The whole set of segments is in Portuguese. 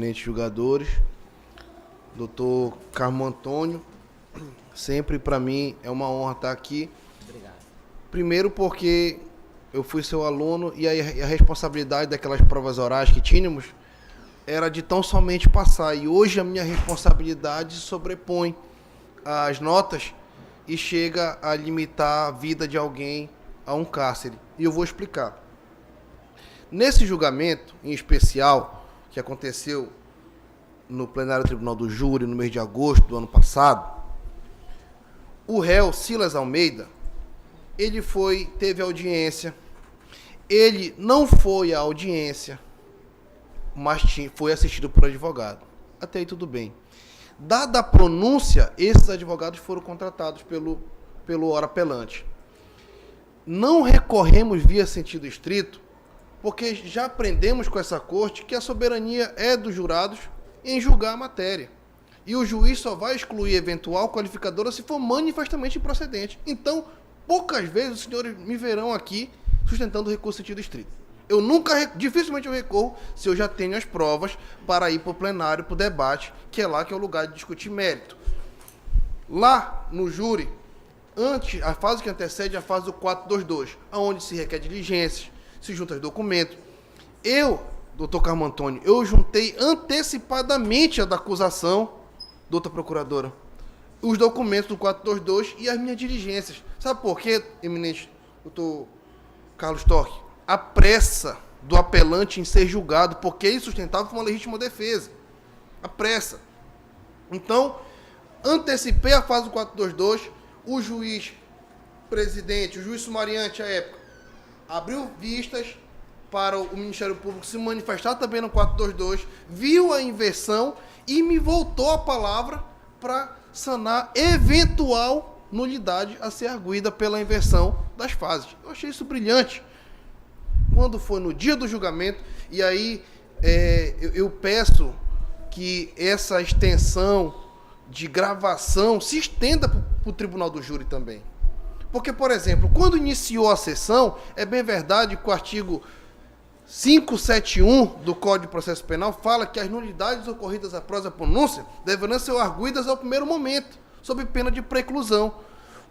eminentes julgadores, doutor Carmo Antônio, sempre para mim é uma honra estar aqui. Obrigado. Primeiro porque eu fui seu aluno e a responsabilidade daquelas provas orais que tínhamos era de tão somente passar. E hoje a minha responsabilidade sobrepõe as notas e chega a limitar a vida de alguém a um cárcere. E eu vou explicar. Nesse julgamento, em especial, que aconteceu no plenário do Tribunal do Júri no mês de agosto do ano passado, o réu Silas Almeida, ele teve audiência, ele não foi à audiência, mas foi assistido por advogado. Até aí tudo bem. Dada a pronúncia, esses advogados foram contratados pelo ora apelante. Não recorremos via sentido estrito, porque já aprendemos com essa corte que a soberania é dos jurados em julgar a matéria. E o juiz só vai excluir eventual qualificadora se for manifestamente improcedente. Então, poucas vezes os senhores me verão aqui sustentando o recurso sentido estrito. Dificilmente eu recorro se eu já tenho as provas para ir para o plenário, para o debate, que é lá que é o lugar de discutir mérito. Lá no júri, antes, a fase que antecede a fase do 422, onde se requer diligências, se junta os documentos. Eu, doutor Carmo Antônio, eu juntei antecipadamente a da acusação, doutora procuradora, os documentos do 422 e as minhas diligências. Sabe por quê, eminente doutor Carlos Torque? A pressa do apelante em ser julgado, porque ele sustentava uma legítima defesa. A pressa. Então, antecipei a fase do 422, o juiz presidente, o juiz sumariante à época, abriu vistas para o Ministério Público se manifestar também no 422, viu a inversão e me voltou a palavra para sanar eventual nulidade a ser arguida pela inversão das fases. Eu achei isso brilhante. Quando foi no dia do julgamento, e aí eu peço que essa extensão de gravação se estenda para o Tribunal do Júri também. Porque, por exemplo, quando iniciou a sessão, é bem verdade que o artigo 571 do Código de Processo Penal fala que as nulidades ocorridas após a pronúncia deverão ser arguidas ao primeiro momento, sob pena de preclusão.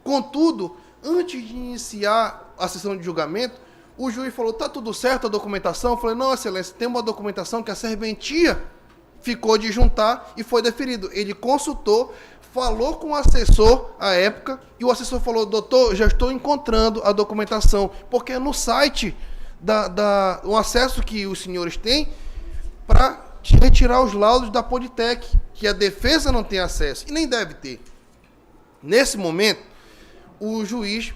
Contudo, antes de iniciar a sessão de julgamento, o juiz falou, está tudo certo a documentação? Eu falei, não, excelência, tem uma documentação que a serventia ficou de juntar e foi deferido. Ele consultou, falou com o assessor à época, e o assessor falou, doutor, já estou encontrando a documentação, porque no site, o acesso que os senhores têm para retirar os laudos da Politec, que a defesa não tem acesso, e nem deve ter. Nesse momento, o juiz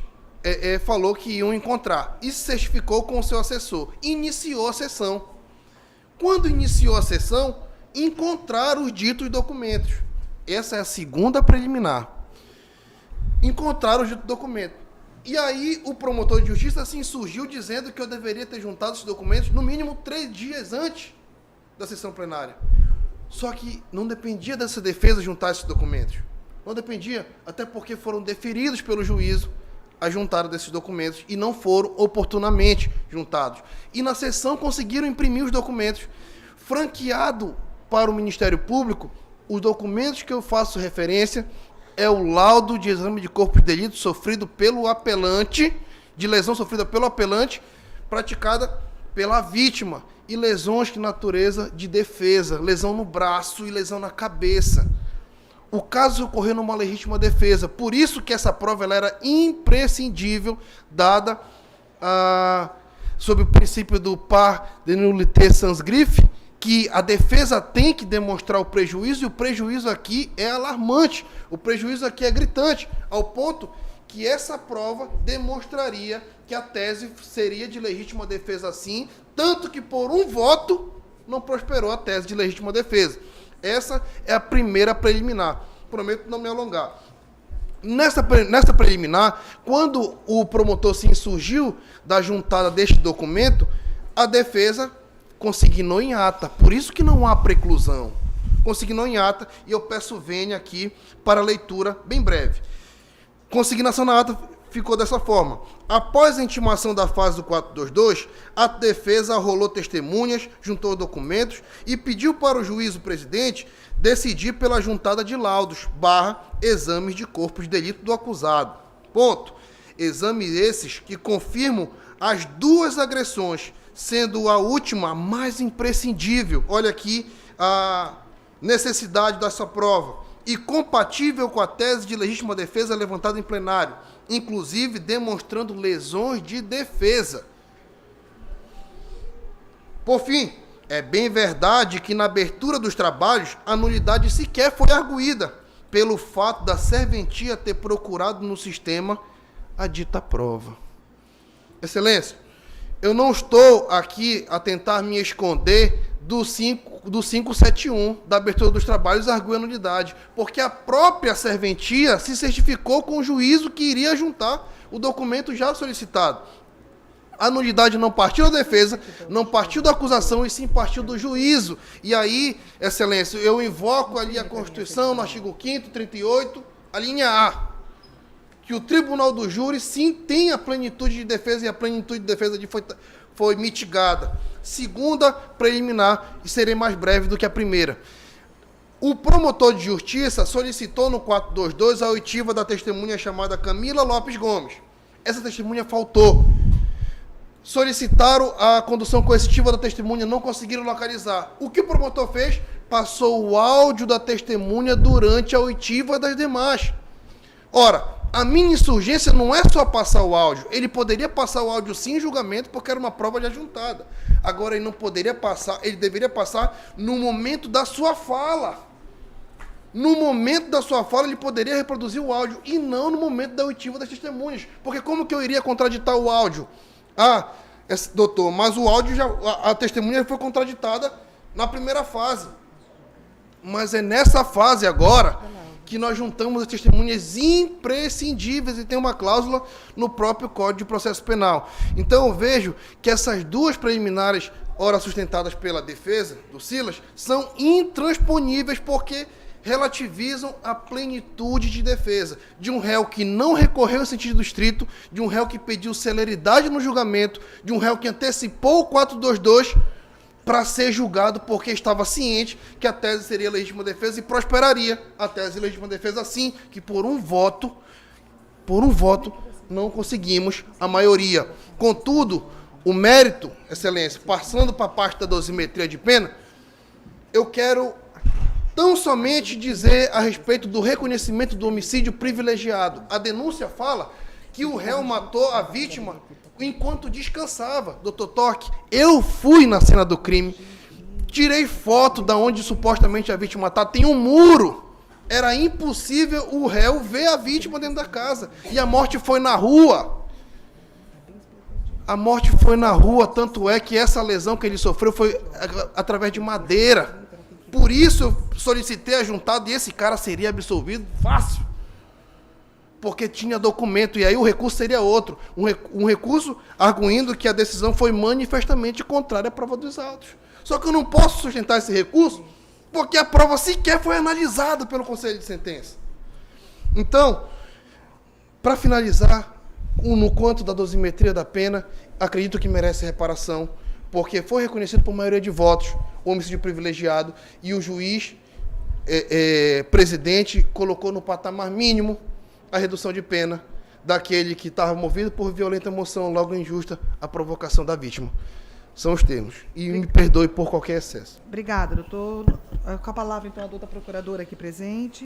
falou que iam encontrar, e se certificou com o seu assessor. Iniciou a sessão. Quando iniciou a sessão, encontraram os ditos documentos. Essa é a segunda preliminar. Encontraram os ditos documentos. E aí o promotor de justiça se insurgiu dizendo que eu deveria ter juntado esses documentos no mínimo 3 dias antes da sessão plenária. Só que não dependia dessa defesa juntar esses documentos. Não dependia, até porque foram deferidos pelo juízo a juntada desses documentos e não foram oportunamente juntados. E na sessão conseguiram imprimir os documentos. Franqueado para o Ministério Público, os documentos que eu faço referência é o laudo de exame de corpo de delito sofrido pelo apelante, de lesão sofrida pelo apelante, praticada pela vítima, e lesões de natureza de defesa, lesão no braço e lesão na cabeça. O caso ocorreu numa legítima defesa, por isso que essa prova ela era imprescindível, dada sob o princípio do par de nullité sans griffe, que a defesa tem que demonstrar o prejuízo, e o prejuízo aqui é alarmante, o prejuízo aqui é gritante, ao ponto que essa prova demonstraria que a tese seria de legítima defesa sim, tanto que por um voto não prosperou a tese de legítima defesa. Essa é a primeira preliminar. Prometo não me alongar. Nessa preliminar, quando o promotor se insurgiu da juntada deste documento, a defesa consignou em ata. Por isso que não há preclusão. Consignou em ata, e eu peço vênia aqui para leitura bem breve. Consignação na ata ficou dessa forma. Após a intimação da fase do 422, a defesa arrolou testemunhas, juntou documentos e pediu para o juiz, o presidente, decidir pela juntada de laudos, exames de corpo de delito do acusado. Ponto. Exames esses que confirmam as duas agressões, sendo a última mais imprescindível. Olha aqui a necessidade dessa prova. E compatível com a tese de legítima defesa levantada em plenário, inclusive demonstrando lesões de defesa. Por fim, é bem verdade que na abertura dos trabalhos, a nulidade sequer foi arguída, pelo fato da serventia ter procurado no sistema a dita prova. Excelência, eu não estou aqui a tentar me esconder do 571, da abertura dos trabalhos, argui a nulidade, porque a própria serventia se certificou com o juízo que iria juntar o documento já solicitado. A nulidade não partiu da defesa, não partiu da acusação, e sim partiu do juízo. E aí, excelência, eu invoco ali a Constituição, no artigo 5º, 38, a linha A, que o tribunal do júri, sim, tem a plenitude de defesa, e a plenitude de defesa foi mitigada. Segunda preliminar, e serei mais breve do que a primeira. O promotor de justiça solicitou no 422 a oitiva da testemunha chamada Camila Lopes Gomes. Essa testemunha faltou. Solicitaram a condução coercitiva da testemunha, não conseguiram localizar. O que o promotor fez? Passou o áudio da testemunha durante a oitiva das demais. Ora, a minha insurgência não é só passar o áudio. Ele poderia passar o áudio sim em julgamento, porque era uma prova de adjuntada. Agora, ele não poderia passar, ele deveria passar no momento da sua fala. No momento da sua fala, ele poderia reproduzir o áudio, e não no momento da oitiva das testemunhas. Porque como que eu iria contraditar o áudio? Doutor, mas o áudio, a testemunha foi contraditada na primeira fase. Mas é nessa fase agora que nós juntamos as testemunhas imprescindíveis, e tem uma cláusula no próprio Código de Processo Penal. Então eu vejo que essas duas preliminares, ora sustentadas pela defesa do Silas, são intransponíveis, porque relativizam a plenitude de defesa de um réu que não recorreu em sentido estrito, de um réu que pediu celeridade no julgamento, de um réu que antecipou o 422 para ser julgado, porque estava ciente que a tese seria legítima defesa e prosperaria a tese de legítima defesa, assim que por um voto não conseguimos a maioria. Contudo, o mérito, excelência, passando para a parte da dosimetria de pena, eu quero tão somente dizer a respeito do reconhecimento do homicídio privilegiado. A denúncia fala que o réu matou a vítima enquanto descansava. Doutor Torque, eu fui na cena do crime, tirei foto da onde supostamente a vítima está, tem um muro. Era impossível o réu ver a vítima dentro da casa. E a morte foi na rua. A morte foi na rua, tanto é que essa lesão que ele sofreu foi através de madeira. Por isso eu solicitei a juntada, e esse cara seria absolvido fácil, porque tinha documento, e aí o recurso seria outro. Um recurso arguindo que a decisão foi manifestamente contrária à prova dos autos. Só que eu não posso sustentar esse recurso, porque a prova sequer foi analisada pelo Conselho de Sentença. Então, para finalizar, no quanto da dosimetria da pena, acredito que merece reparação, porque foi reconhecido por maioria de votos o homicídio privilegiado, e o juiz presidente colocou no patamar mínimo a redução de pena daquele que estava movido por violenta emoção, logo injusta, a provocação da vítima. São os termos. E me perdoe por qualquer excesso. Obrigada, doutor. Com a palavra, então, a doutora procuradora aqui presente.